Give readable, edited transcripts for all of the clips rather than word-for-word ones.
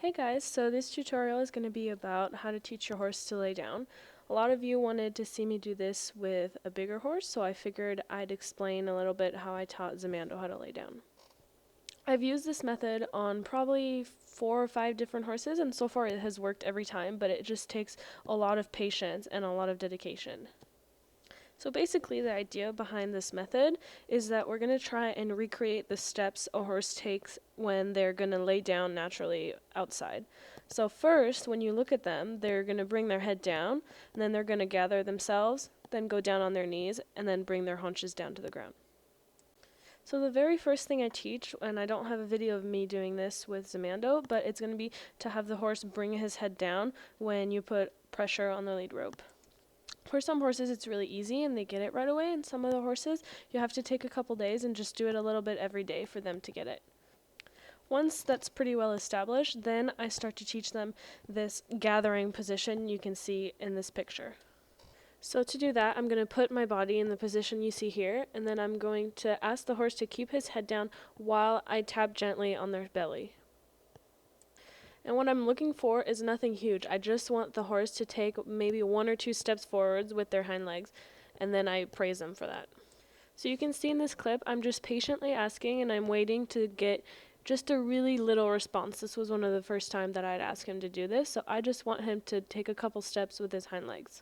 Hey guys, so this tutorial is going to be about how to teach your horse to lay down. A lot of you wanted to see me do this with a bigger horse, so I figured I'd explain a little bit how I taught Zamando how to lay down. I've used this method on probably 4 or 5 different horses, and so far it has worked every time, but it just takes a lot of patience and a lot of dedication. So basically the idea behind this method is that we're going to try and recreate the steps a horse takes when they're going to lay down naturally outside. So first, when you look at them, they're going to bring their head down, and then they're going to gather themselves, then go down on their knees, and then bring their haunches down to the ground. So the very first thing I teach, and I don't have a video of me doing this with Zamando, but it's going to be to have the horse bring his head down when you put pressure on the lead rope. For some horses, it's really easy and they get it right away, and some of the horses, you have to take a couple days and just do it a little bit every day for them to get it. Once that's pretty well established, then I start to teach them this gathering position you can see in this picture. So to do that, I'm going to put my body in the position you see here, and then I'm going to ask the horse to keep his head down while I tap gently on their belly. And what I'm looking for is nothing huge. I just want the horse to take maybe 1 or 2 steps forwards with their hind legs, and then I praise them for that. So you can see in this clip, I'm just patiently asking and I'm waiting to get just a really little response. This was one of the first time that I'd ask him to do this, so I just want him to take a couple steps with his hind legs.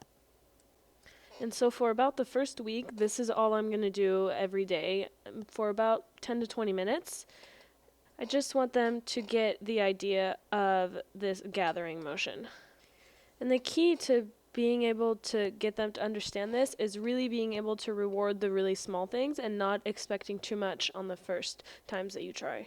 And so for about the first week, this is all I'm going to do every day for about 10 to 20 minutes. I just want them to get the idea of this gathering motion. And the key to being able to get them to understand this is really being able to reward the really small things and not expecting too much on the first times that you try.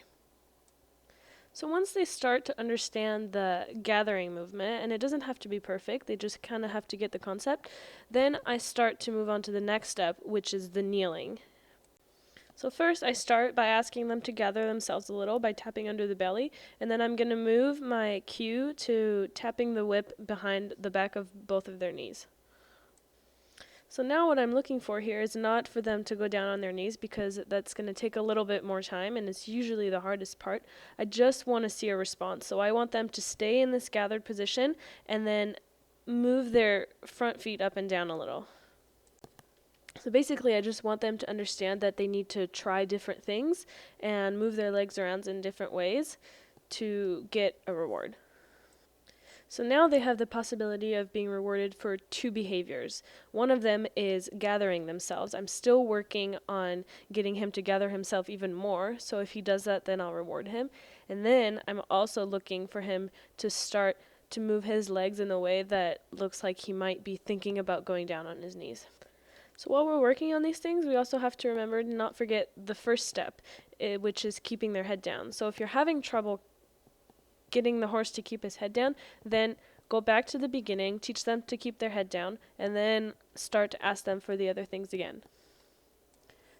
So once they start to understand the gathering movement, and it doesn't have to be perfect, they just kind of have to get the concept, then I start to move on to the next step, which is the kneeling. So first I start by asking them to gather themselves a little by tapping under the belly, and then I'm going to move my cue to tapping the whip behind the back of both of their knees. So now what I'm looking for here is not for them to go down on their knees because that's going to take a little bit more time and it's usually the hardest part. I just want to see a response. So I want them to stay in this gathered position and then move their front feet up and down a little. So basically, I just want them to understand that they need to try different things and move their legs around in different ways to get a reward. So now they have the possibility of being rewarded for 2 behaviors. One of them is gathering themselves. I'm still working on getting him to gather himself even more, so if he does that, then I'll reward him. And then I'm also looking for him to start to move his legs in a way that looks like he might be thinking about going down on his knees. So while we're working on these things, we also have to remember to not forget the first step, which is keeping their head down. So if you're having trouble getting the horse to keep his head down, then go back to the beginning, teach them to keep their head down, and then start to ask them for the other things again.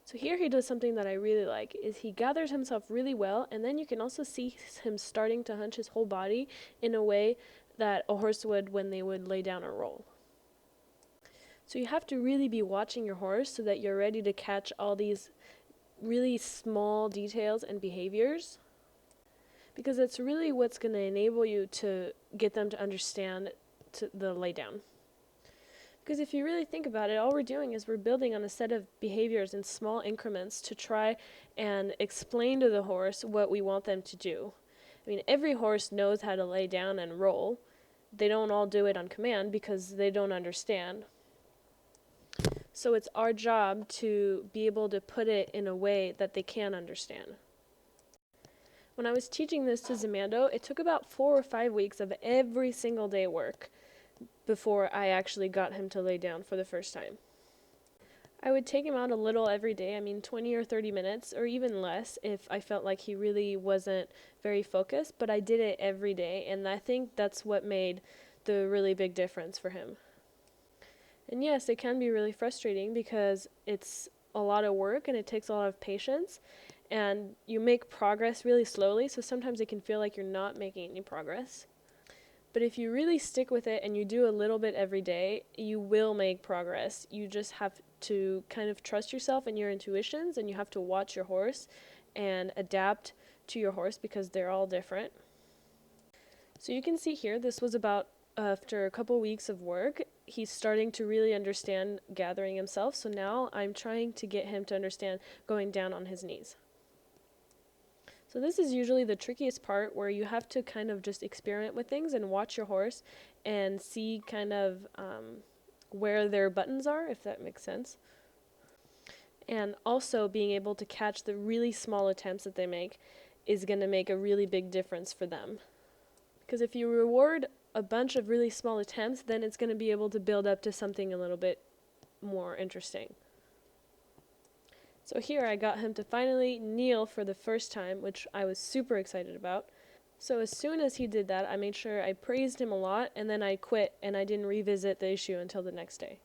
So here he does something that I really like, is he gathers himself really well, and then you can also see him starting to hunch his whole body in a way that a horse would when they would lay down or roll. So you have to really be watching your horse so that you're ready to catch all these really small details and behaviors, because it's really what's going to enable you to get them to understand the lay down. Because if you really think about it, all we're doing is we're building on a set of behaviors in small increments to try and explain to the horse what we want them to do. I mean, every horse knows how to lay down and roll. They don't all do it on command because they don't understand. So it's our job to be able to put it in a way that they can understand. When I was teaching this to Zamando, it took about 4 or 5 weeks of every single day work before I actually got him to lay down for the first time. I would take him out a little every day, 20 or 30 minutes, or even less if I felt like he really wasn't very focused, but I did it every day, and I think that's what made the really big difference for him. And yes, it can be really frustrating because it's a lot of work and it takes a lot of patience, and you make progress really slowly, so sometimes it can feel like you're not making any progress. But if you really stick with it and you do a little bit every day, you will make progress. You just have to kind of trust yourself and your intuitions, and you have to watch your horse and adapt to your horse because they're all different. So you can see here, this was about after a couple weeks of work, he's starting to really understand gathering himself. So now I'm trying to get him to understand going down on his knees. So this is usually the trickiest part, where you have to kind of just experiment with things and watch your horse and see kind of where their buttons are, if that makes sense. And also being able to catch the really small attempts that they make is going to make a really big difference for them. Because if you reward a bunch of really small attempts, then it's going to be able to build up to something a little bit more interesting. So here I got him to finally kneel for the first time, which I was super excited about. So as soon as he did that, I made sure I praised him a lot, and then I quit and I didn't revisit the issue until the next day.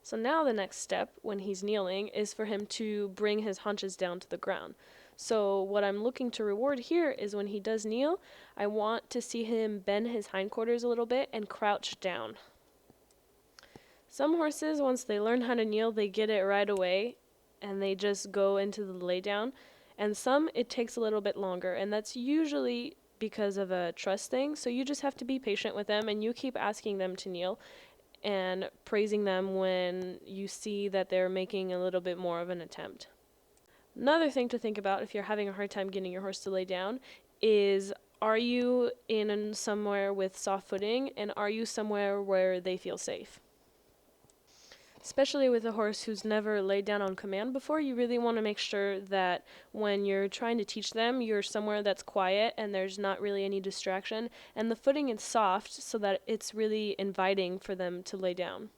So now the next step when he's kneeling is for him to bring his haunches down to the ground. So what I'm looking to reward here is when he does kneel, I want to see him bend his hindquarters a little bit and crouch down. Some horses, once they learn how to kneel, they get it right away and they just go into the lay down. And some, it takes a little bit longer, and that's usually because of a trust thing. So you just have to be patient with them, and you keep asking them to kneel and praising them when you see that they're making a little bit more of an attempt. Another thing to think about if you're having a hard time getting your horse to lay down is, are you in somewhere with soft footing, and are you somewhere where they feel safe? Especially with a horse who's never laid down on command before, you really want to make sure that when you're trying to teach them, you're somewhere that's quiet and there's not really any distraction, and the footing is soft so that it's really inviting for them to lay down.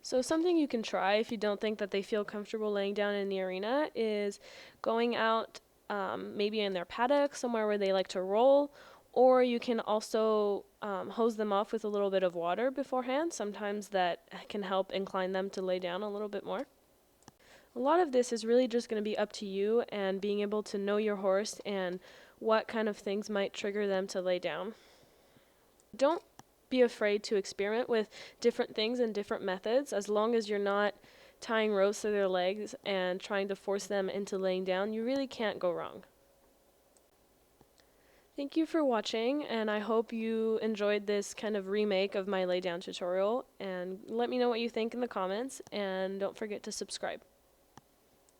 So something you can try if you don't think that they feel comfortable laying down in the arena is going out maybe in their paddock, somewhere where they like to roll, or you can also hose them off with a little bit of water beforehand. Sometimes that can help incline them to lay down a little bit more. A lot of this is really just going to be up to you and being able to know your horse and what kind of things might trigger them to lay down. Don't be afraid to experiment with different things and different methods. As long as you're not tying ropes to their legs and trying to force them into laying down, you really can't go wrong. Thank you for watching, and I hope you enjoyed this kind of remake of my lay down tutorial, and let me know what you think in the comments, and don't forget to subscribe.